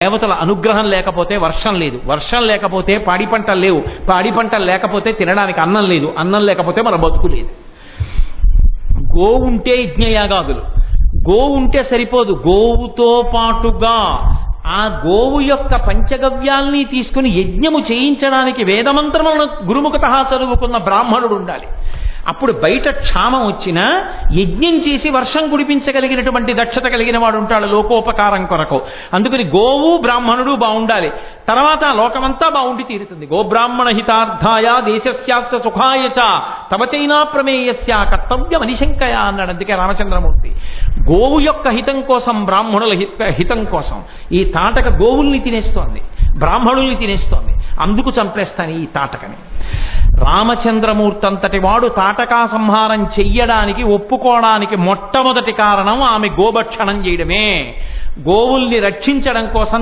దేవతల అనుగ్రహం లేకపోతే వర్షం లేదు, వర్షం లేకపోతే పాడి పంటలు లేవు, పాడి పంటలు లేకపోతే తినడానికి అన్నం లేదు, అన్నం లేకపోతే మన బతుకు లేదు. గోవుంటే యజ్ఞయాగాదులు, గోవుంటే సరిపోదు, గోవుతో పాటుగా ఆ గోవు యొక్క పంచగవ్యాల్ని తీసుకుని యజ్ఞము చేయించడానికి వేదమంత్రములను గురుముఖత చదువుకున్న బ్రాహ్మణుడు ఉండాలి. అప్పుడు బయట క్షామం వచ్చినా యజ్ఞం చేసి వర్షం కురిపించగలిగినటువంటి దక్షత కలిగిన వాడు ఉంటాడు లోకోపకారం కొరకు. అందుకని గోవు బ్రాహ్మణుడు బాగుండాలి, తర్వాత లోకమంతా బాగుండి తీరుతుంది. గోబ్రాహ్మణ హితార్థాయ దేశస్యాస్య సుఖాయ చ తవచైనా ప్రమేయస్య కర్తవ్యం అనిశంకయ అన్నాడు. అందుకే రామచంద్రమూర్తి గోవు యొక్క హితం కోసం, బ్రాహ్మణుల హితం కోసం ఈ తాటక గోవుల్ని తినేస్తోంది, బ్రాహ్మణుల్ని తినేస్తోంది, అందుకు చంపేస్తాను ఈ తాటకని. రామచంద్రమూర్తి అంతటి వాడు తాటకా సంహారం చెయ్యడానికి ఒప్పుకోవడానికి మొట్టమొదటి కారణం ఆమె గోభక్షణం చేయడమే. గోవుల్ని రక్షించడం కోసం